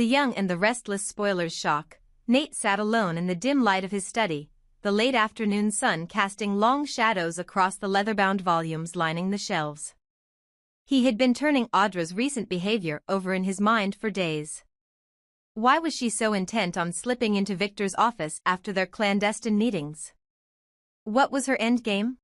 The young and the restless spoiler's shock, Nate sat alone in the dim light of his study, the late afternoon sun casting long shadows across the leather-bound volumes lining the shelves. He had been turning Audra's recent behavior over in his mind for days. Why was she so intent on slipping into Victor's office after their clandestine meetings? What was her endgame?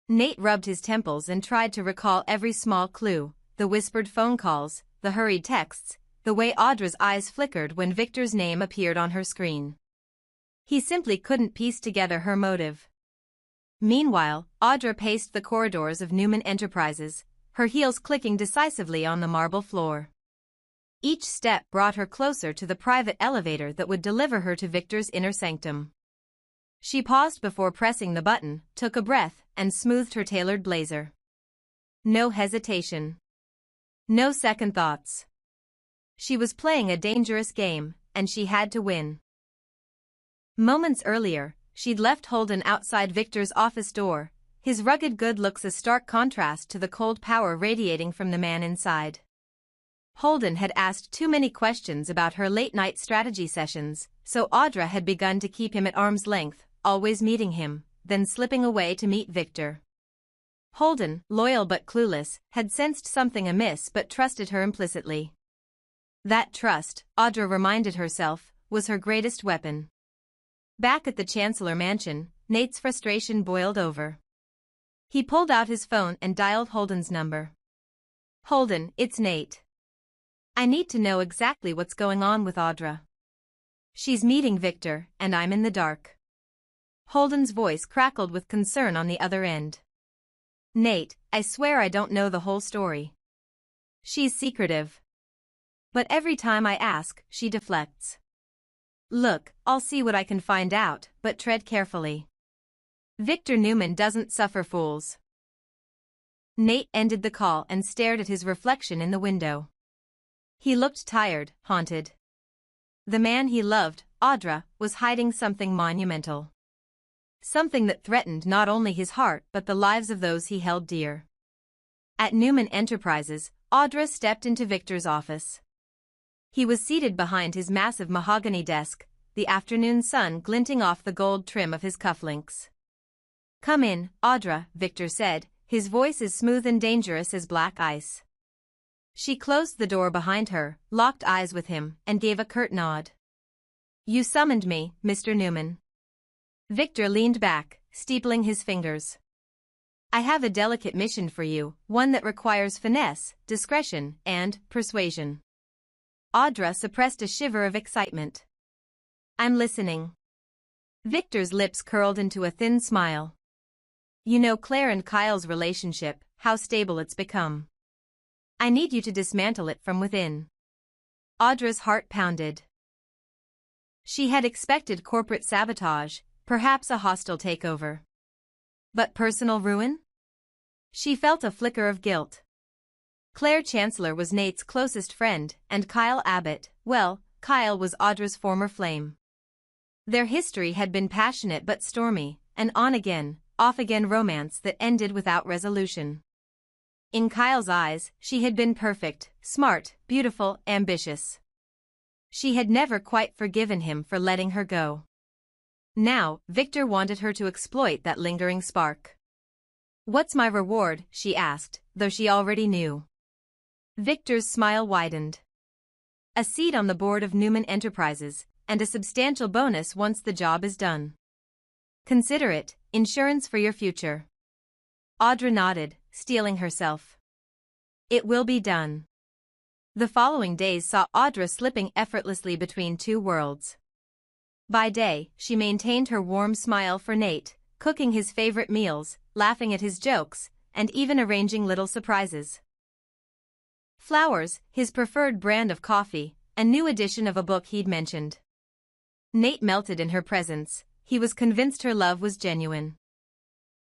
Nate rubbed his temples and tried to recall every small clue, the whispered phone calls, the hurried texts, the way Audra's eyes flickered when Victor's name appeared on her screen. He simply couldn't piece together her motive. Meanwhile, Audra paced the corridors of Newman Enterprises, her heels clicking decisively on the marble floor. Each step brought her closer to the private elevator that would deliver her to Victor's inner sanctum. She paused before pressing the button, took a breath, and smoothed her tailored blazer. No hesitation. No second thoughts. She was playing a dangerous game, and she had to win. Moments earlier, she'd left Holden outside Victor's office door, his rugged good looks a stark contrast to the cold power radiating from the man inside. Holden had asked too many questions about her late-night strategy sessions, so Audra had begun to keep him at arm's length, always meeting him, then slipping away to meet Victor. Holden, loyal but clueless, had sensed something amiss but trusted her implicitly. That trust, Audra reminded herself, was her greatest weapon. Back at the Chancellor Mansion, Nate's frustration boiled over. He pulled out his phone and dialed Holden's number. "Holden, it's Nate. I need to know exactly what's going on with Audra. She's meeting Victor, and I'm in the dark." Holden's voice crackled with concern on the other end. "Nate, I swear I don't know the whole story. She's secretive. But every time I ask, she deflects. Look, I'll see what I can find out, but tread carefully. Victor Newman doesn't suffer fools." Nate ended the call and stared at his reflection in the window. He looked tired, haunted. The man he loved, Audra, was hiding something monumental. Something that threatened not only his heart but the lives of those he held dear. At Newman Enterprises, Audra stepped into Victor's office. He was seated behind his massive mahogany desk, the afternoon sun glinting off the gold trim of his cufflinks. "Come in, Audra," Victor said, his voice as smooth and dangerous as black ice. She closed the door behind her, locked eyes with him, and gave a curt nod. "You summoned me, Mr. Newman." Victor leaned back, steepling his fingers. "I have a delicate mission for you, one that requires finesse, discretion, and persuasion." Audra suppressed a shiver of excitement. "I'm listening." Victor's lips curled into a thin smile. "You know Claire and Kyle's relationship, how stable it's become. I need you to dismantle it from within." Audra's heart pounded. She had expected corporate sabotage, perhaps a hostile takeover. But personal ruin? She felt a flicker of guilt. Claire Chancellor was Nate's closest friend, and Kyle Abbott, well, Kyle was Audra's former flame. Their history had been passionate but stormy, an on-again, off-again romance that ended without resolution. In Kyle's eyes, she had been perfect, smart, beautiful, ambitious. She had never quite forgiven him for letting her go. Now, Victor wanted her to exploit that lingering spark. "What's my reward?" she asked, though she already knew. Victor's smile widened. "A seat on the board of Newman Enterprises, and a substantial bonus once the job is done. Consider it insurance for your future." Audra nodded, steeling herself. "It will be done." The following days saw Audra slipping effortlessly between two worlds. By day, she maintained her warm smile for Nate, cooking his favorite meals, laughing at his jokes, and even arranging little surprises. Flowers, his preferred brand of coffee, a new edition of a book he'd mentioned. Nate melted in her presence, he was convinced her love was genuine.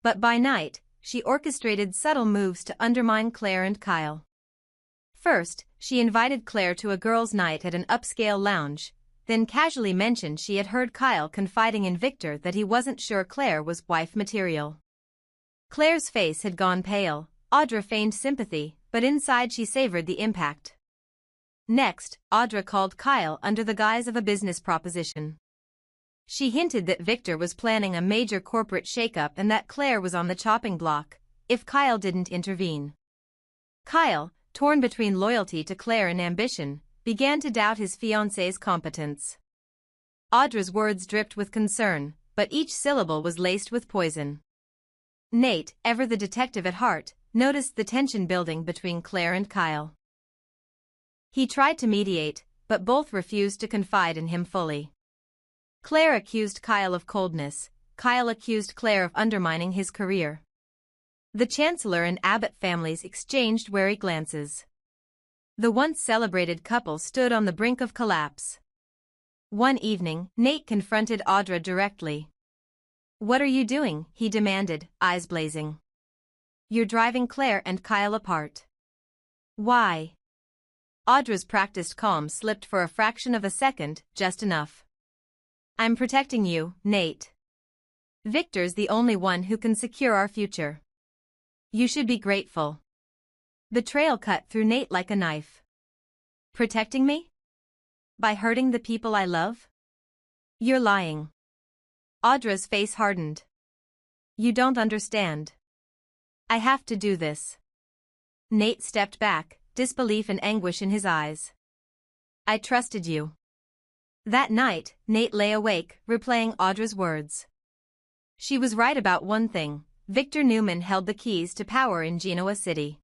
But by night, she orchestrated subtle moves to undermine Claire and Kyle. First, she invited Claire to a girls' night at an upscale lounge, then casually mentioned she had heard Kyle confiding in Victor that he wasn't sure Claire was wife material. Claire's face had gone pale, Audra feigned sympathy, but inside she savored the impact. Next, Audra called Kyle under the guise of a business proposition. She hinted that Victor was planning a major corporate shakeup and that Claire was on the chopping block if Kyle didn't intervene. Kyle, torn between loyalty to Claire and ambition, began to doubt his fiancée's competence. Audra's words dripped with concern, but each syllable was laced with poison. Nate, ever the detective at heart, noticed the tension building between Claire and Kyle. He tried to mediate, but both refused to confide in him fully. Claire accused Kyle of coldness, Kyle accused Claire of undermining his career. The Chancellor and Abbott families exchanged wary glances. The once celebrated couple stood on the brink of collapse. One evening, Nate confronted Audra directly. "What are you doing?" he demanded, eyes blazing. "You're driving Claire and Kyle apart." "Why?" Audra's practiced calm slipped for a fraction of a second, just enough. "I'm protecting you, Nate. Victor's the only one who can secure our future. You should be grateful." Betrayal cut through Nate like a knife. "Protecting me? By hurting the people I love? You're lying." Audra's face hardened. "You don't understand. I have to do this." Nate stepped back, disbelief and anguish in his eyes. "I trusted you." That night, Nate lay awake, replaying Audra's words. She was right about one thing: Victor Newman held the keys to power in Genoa City.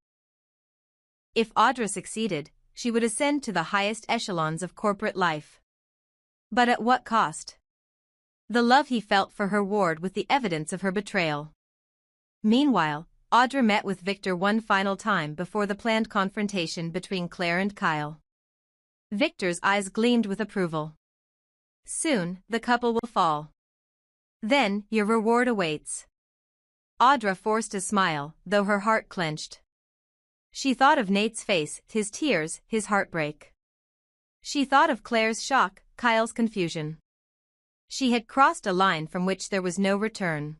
If Audra succeeded, she would ascend to the highest echelons of corporate life. But at what cost? The love he felt for her warred with the evidence of her betrayal. Meanwhile, Audra met with Victor one final time before the planned confrontation between Claire and Kyle. Victor's eyes gleamed with approval. "Soon, the couple will fall. Then, your reward awaits." Audra forced a smile, though her heart clenched. She thought of Nate's face, his tears, his heartbreak. She thought of Claire's shock, Kyle's confusion. She had crossed a line from which there was no return.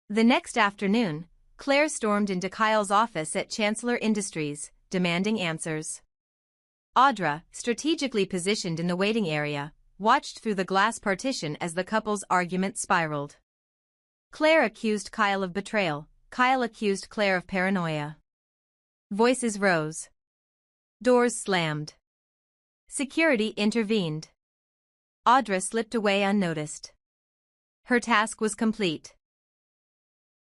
The next afternoon, Claire stormed into Kyle's office at Chancellor Industries, demanding answers. Audra, strategically positioned in the waiting area, watched through the glass partition as the couple's argument spiraled. Claire accused Kyle of betrayal, Kyle accused Claire of paranoia. Voices rose. Doors slammed. Security intervened. Audra slipped away unnoticed. Her task was complete.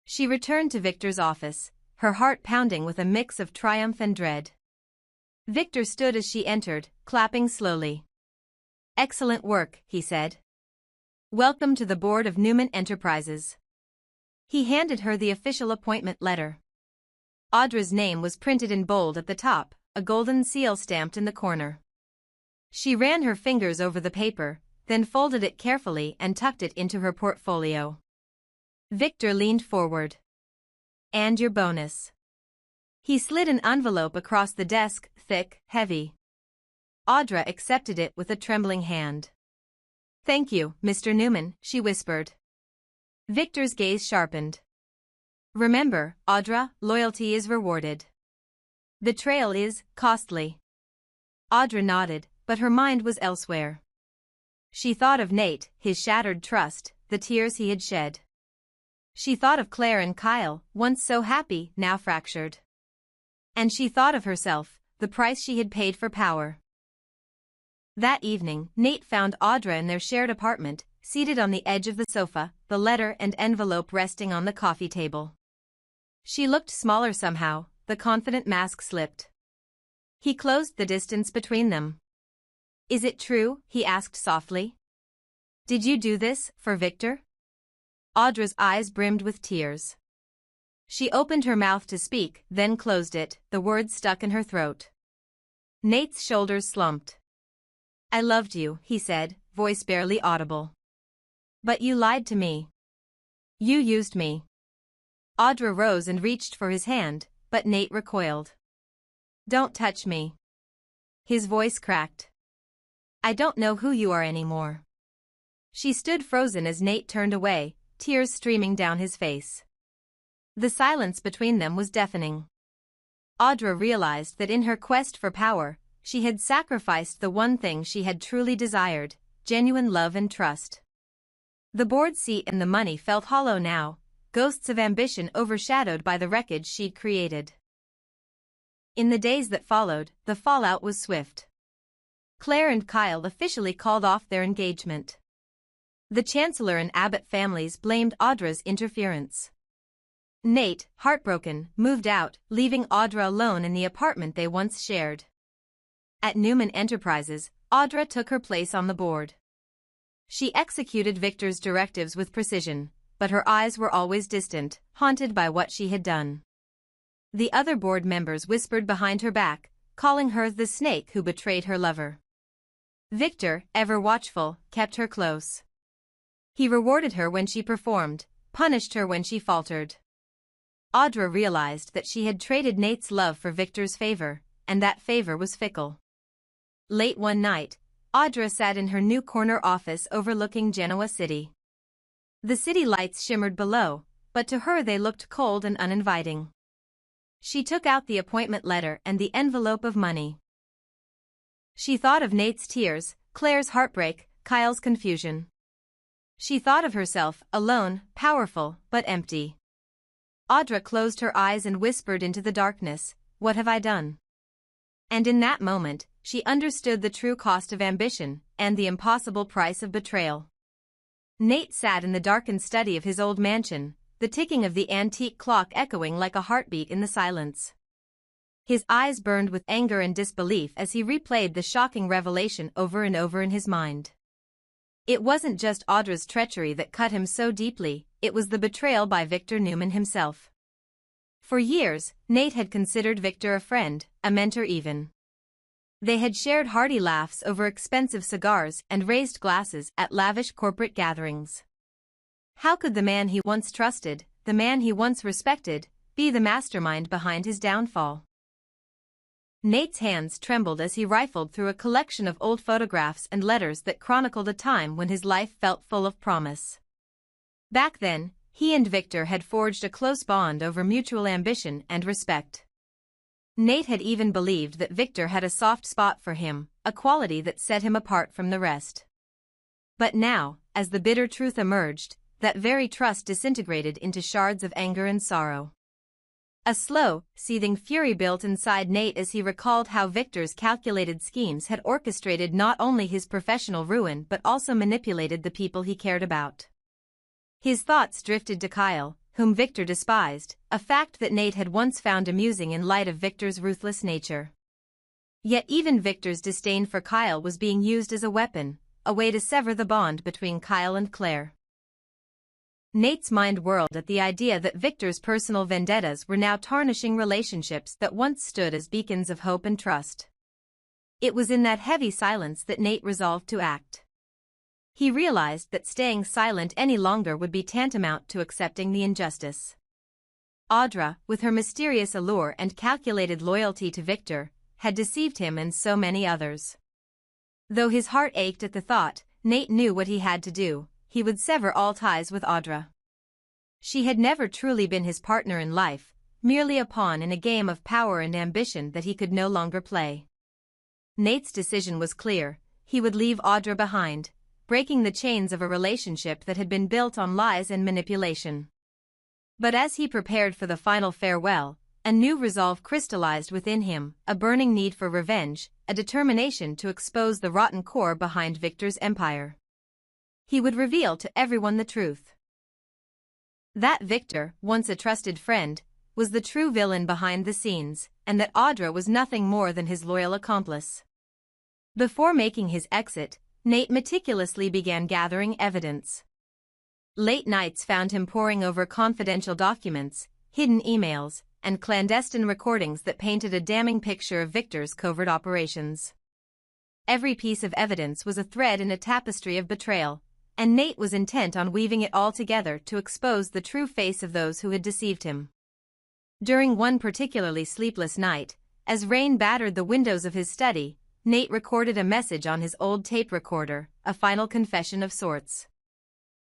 She returned to Victor's office, her heart pounding with a mix of triumph and dread. Victor stood as she entered, clapping slowly. "Excellent work," he said. "Welcome to the board of Newman Enterprises." He handed her the official appointment letter. Audra's name was printed in bold at the top, a golden seal stamped in the corner. She ran her fingers over the paper, then folded it carefully and tucked it into her portfolio. Victor leaned forward. "And your bonus." He slid an envelope across the desk, thick, heavy. Audra accepted it with a trembling hand. "Thank you, Mr. Newman," she whispered. Victor's gaze sharpened. "Remember, Audra, loyalty is rewarded. Betrayal is costly." Audra nodded, but her mind was elsewhere. She thought of Nate, his shattered trust, the tears he had shed. She thought of Claire and Kyle, once so happy, now fractured. And she thought of herself, the price she had paid for power. That evening, Nate found Audra in their shared apartment, seated on the edge of the sofa, the letter and envelope resting on the coffee table. She looked smaller somehow, the confident mask slipped. He closed the distance between them. "Is it true?" he asked softly. "Did you do this for Victor?" Audra's eyes brimmed with tears. She opened her mouth to speak, then closed it, the words stuck in her throat. Nate's shoulders slumped. "I loved you," he said, voice barely audible. "But you lied to me. You used me." Audra rose and reached for his hand, but Nate recoiled. "Don't touch me." His voice cracked. "I don't know who you are anymore." She stood frozen as Nate turned away, tears streaming down his face. The silence between them was deafening. Audra realized that in her quest for power, she had sacrificed the one thing she had truly desired, genuine love and trust. The board seat and the money felt hollow now, ghosts of ambition overshadowed by the wreckage she'd created. In the days that followed, the fallout was swift. Claire and Kyle officially called off their engagement. The Chancellor and Abbott families blamed Audra's interference. Nate, heartbroken, moved out, leaving Audra alone in the apartment they once shared. At Newman Enterprises, Audra took her place on the board. She executed Victor's directives with precision, but her eyes were always distant, haunted by what she had done. The other board members whispered behind her back, calling her the snake who betrayed her lover. Victor, ever watchful, kept her close. He rewarded her when she performed, punished her when she faltered. Audra realized that she had traded Nate's love for Victor's favor, and that favor was fickle. Late one night, Audra sat in her new corner office overlooking Genoa City. The city lights shimmered below, but to her they looked cold and uninviting. She took out the appointment letter and the envelope of money. She thought of Nate's tears, Claire's heartbreak, Kyle's confusion. She thought of herself, alone, powerful, but empty. Audra closed her eyes and whispered into the darkness, "What have I done?" And in that moment, she understood the true cost of ambition, and the impossible price of betrayal. Nate sat in the darkened study of his old mansion, the ticking of the antique clock echoing like a heartbeat in the silence. His eyes burned with anger and disbelief as he replayed the shocking revelation over and over in his mind. It wasn't just Audra's treachery that cut him so deeply, it was the betrayal by Victor Newman himself. For years, Nate had considered Victor a friend, a mentor even. They had shared hearty laughs over expensive cigars and raised glasses at lavish corporate gatherings. How could the man he once trusted, the man he once respected, be the mastermind behind his downfall? Nate's hands trembled as he rifled through a collection of old photographs and letters that chronicled a time when his life felt full of promise. Back then, he and Victor had forged a close bond over mutual ambition and respect. Nate had even believed that Victor had a soft spot for him, a quality that set him apart from the rest. But now, as the bitter truth emerged, that very trust disintegrated into shards of anger and sorrow. A slow, seething fury built inside Nate as he recalled how Victor's calculated schemes had orchestrated not only his professional ruin but also manipulated the people he cared about. His thoughts drifted to Kyle, whom Victor despised, a fact that Nate had once found amusing in light of Victor's ruthless nature. Yet even Victor's disdain for Kyle was being used as a weapon, a way to sever the bond between Kyle and Claire. Nate's mind whirled at the idea that Victor's personal vendettas were now tarnishing relationships that once stood as beacons of hope and trust. It was in that heavy silence that Nate resolved to act. He realized that staying silent any longer would be tantamount to accepting the injustice. Audra, with her mysterious allure and calculated loyalty to Victor, had deceived him and so many others. Though his heart ached at the thought, Nate knew what he had to do. He would sever all ties with Audra. She had never truly been his partner in life, merely a pawn in a game of power and ambition that he could no longer play. Nate's decision was clear: he would leave Audra behind, breaking the chains of a relationship that had been built on lies and manipulation. But as he prepared for the final farewell, a new resolve crystallized within him, a burning need for revenge, a determination to expose the rotten core behind Victor's empire. He would reveal to everyone the truth. That Victor, once a trusted friend, was the true villain behind the scenes, and that Audra was nothing more than his loyal accomplice. Before making his exit, Nate meticulously began gathering evidence. Late nights found him poring over confidential documents, hidden emails, and clandestine recordings that painted a damning picture of Victor's covert operations. Every piece of evidence was a thread in a tapestry of betrayal, and Nate was intent on weaving it all together to expose the true face of those who had deceived him. During one particularly sleepless night, as rain battered the windows of his study, Nate recorded a message on his old tape recorder, a final confession of sorts.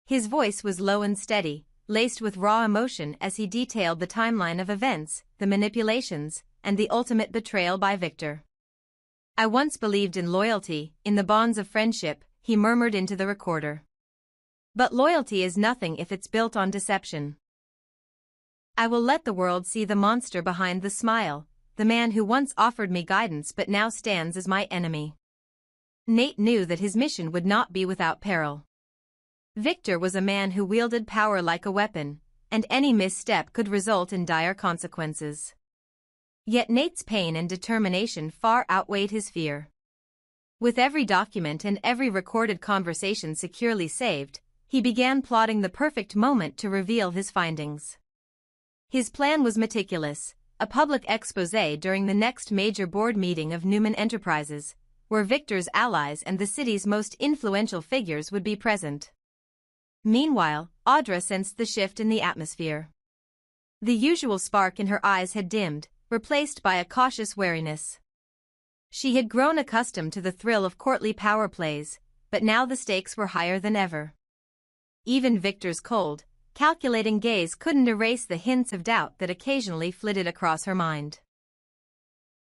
His voice was low and steady, laced with raw emotion as he detailed the timeline of events, the manipulations, and the ultimate betrayal by Victor. I once believed in loyalty, in the bonds of friendship, he murmured into the recorder. But loyalty is nothing if it's built on deception. I will let the world see the monster behind the smile, the man who once offered me guidance but now stands as my enemy. Nate knew that his mission would not be without peril. Victor was a man who wielded power like a weapon, and any misstep could result in dire consequences. Yet Nate's pain and determination far outweighed his fear. With every document and every recorded conversation securely saved, he began plotting the perfect moment to reveal his findings. His plan was meticulous, a public exposé during the next major board meeting of Newman Enterprises, where Victor's allies and the city's most influential figures would be present. Meanwhile, Audra sensed the shift in the atmosphere. The usual spark in her eyes had dimmed, replaced by a cautious wariness. She had grown accustomed to the thrill of courtly power plays, but now the stakes were higher than ever. Even Victor's cold, calculating gaze couldn't erase the hints of doubt that occasionally flitted across her mind.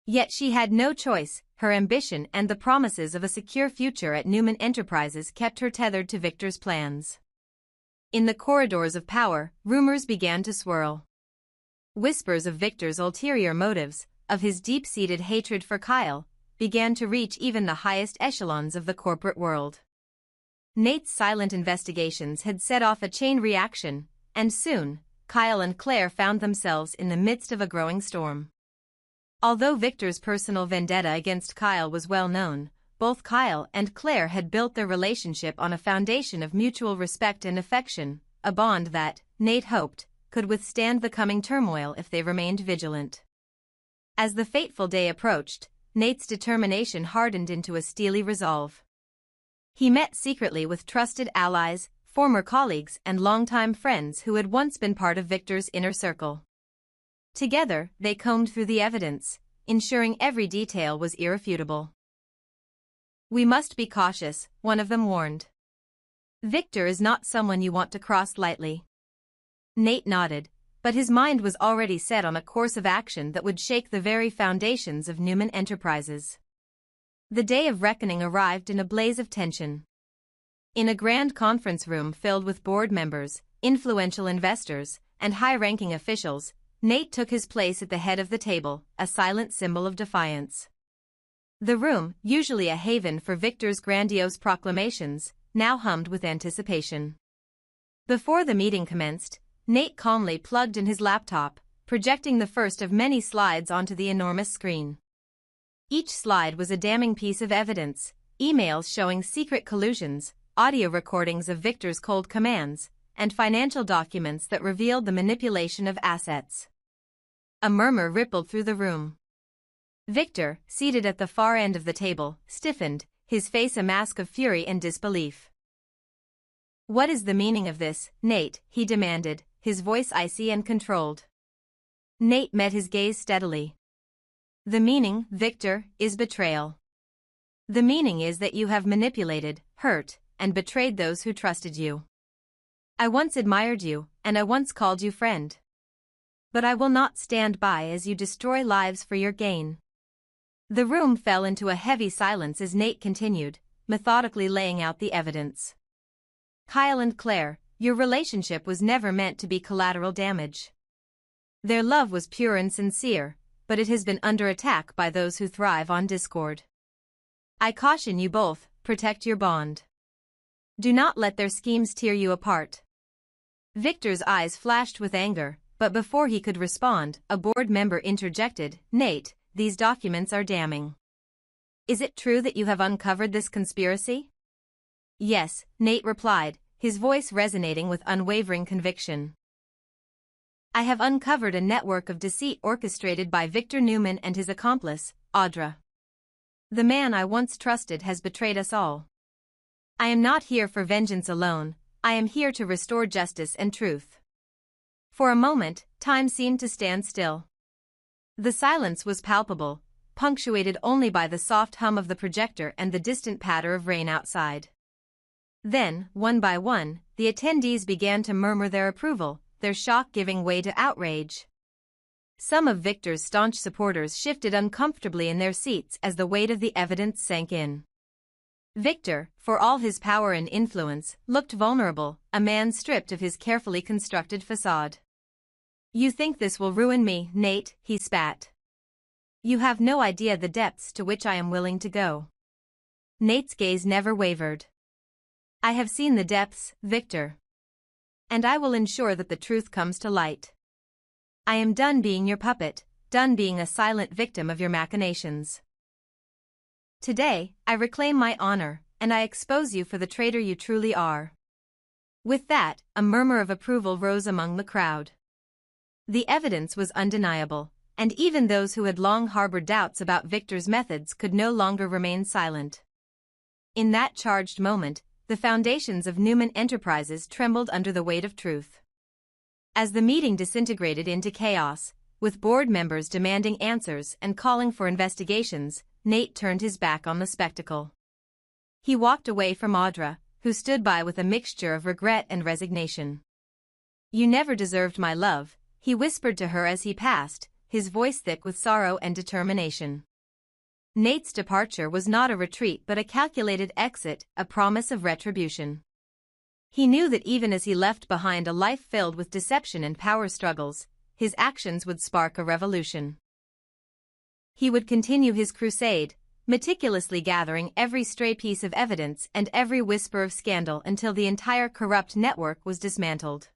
Yet she had no choice. Her ambition and the promises of a secure future at Newman Enterprises kept her tethered to Victor's plans. In the corridors of power, rumors began to swirl. Whispers of Victor's ulterior motives, of his deep-seated hatred for Kyle, began to reach even the highest echelons of the corporate world. Nate's silent investigations had set off a chain reaction, and soon, Kyle and Claire found themselves in the midst of a growing storm. Although Victor's personal vendetta against Kyle was well known, both Kyle and Claire had built their relationship on a foundation of mutual respect and affection, a bond that, Nate hoped, could withstand the coming turmoil if they remained vigilant. As the fateful day approached, Nate's determination hardened into a steely resolve. He met secretly with trusted allies, former colleagues and longtime friends who had once been part of Victor's inner circle. Together, they combed through the evidence, ensuring every detail was irrefutable. "We must be cautious," one of them warned. "Victor is not someone you want to cross lightly." Nate nodded, but his mind was already set on a course of action that would shake the very foundations of Newman Enterprises. The day of reckoning arrived in a blaze of tension. In a grand conference room filled with board members, influential investors, and high-ranking officials, Nate took his place at the head of the table, a silent symbol of defiance. The room, usually a haven for Victor's grandiose proclamations, now hummed with anticipation. Before the meeting commenced, Nate calmly plugged in his laptop, projecting the first of many slides onto the enormous screen. Each slide was a damning piece of evidence, emails showing secret collusions, audio recordings of Victor's cold commands, and financial documents that revealed the manipulation of assets. A murmur rippled through the room. Victor, seated at the far end of the table, stiffened, his face a mask of fury and disbelief. "What is the meaning of this, Nate?" he demanded, his voice icy and controlled. Nate met his gaze steadily. "The meaning, Victor, is betrayal. The meaning is that you have manipulated, hurt, and betrayed those who trusted you. I once admired you, and I once called you friend. But I will not stand by as you destroy lives for your gain." The room fell into a heavy silence as Nate continued, methodically laying out the evidence. "Kyle and Claire, your relationship was never meant to be collateral damage. Their love was pure and sincere, but it has been under attack by those who thrive on discord. I caution you both, protect your bond. Do not let their schemes tear you apart." Victor's eyes flashed with anger, but before he could respond, a board member interjected, "Nate, these documents are damning. Is it true that you have uncovered this conspiracy?" "Yes," Nate replied, his voice resonating with unwavering conviction. "I have uncovered a network of deceit orchestrated by Victor Newman and his accomplice, Audra. The man I once trusted has betrayed us all. I am not here for vengeance alone, I am here to restore justice and truth." For a moment, time seemed to stand still. The silence was palpable, punctuated only by the soft hum of the projector and the distant patter of rain outside. Then, one by one, the attendees began to murmur their approval, their shock giving way to outrage. Some of Victor's staunch supporters shifted uncomfortably in their seats as the weight of the evidence sank in. Victor, for all his power and influence, looked vulnerable, a man stripped of his carefully constructed facade. "You think this will ruin me, Nate," he spat. "You have no idea the depths to which I am willing to go." Nate's gaze never wavered. "I have seen the depths, Victor. And I will ensure that the truth comes to light. I am done being your puppet, done being a silent victim of your machinations. Today, I reclaim my honor, and I expose you for the traitor you truly are." With that, a murmur of approval rose among the crowd. The evidence was undeniable, and even those who had long harbored doubts about Victor's methods could no longer remain silent. In that charged moment, the foundations of Newman Enterprises trembled under the weight of truth. As the meeting disintegrated into chaos, with board members demanding answers and calling for investigations, Nate turned his back on the spectacle. He walked away from Audra, who stood by with a mixture of regret and resignation. "You never deserved my love," he whispered to her as he passed, his voice thick with sorrow and determination. Nate's departure was not a retreat but a calculated exit, a promise of retribution. He knew that even as he left behind a life filled with deception and power struggles, his actions would spark a revolution. He would continue his crusade, meticulously gathering every stray piece of evidence and every whisper of scandal until the entire corrupt network was dismantled.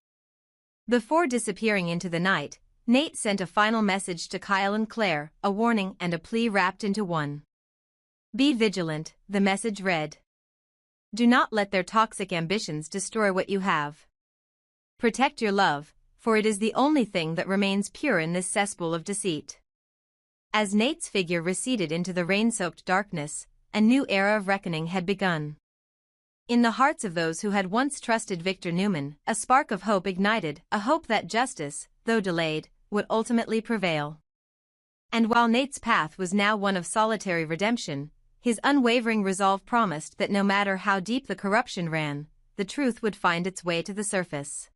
Before disappearing into the night, Nate sent a final message to Kyle and Claire, a warning and a plea wrapped into one. "Be vigilant," the message read. "Do not let their toxic ambitions destroy what you have. Protect your love, for it is the only thing that remains pure in this cesspool of deceit." As Nate's figure receded into the rain-soaked darkness, a new era of reckoning had begun. In the hearts of those who had once trusted Victor Newman, a spark of hope ignited, a hope that justice, though delayed, would ultimately prevail. And while Nate's path was now one of solitary redemption, his unwavering resolve promised that no matter how deep the corruption ran, the truth would find its way to the surface.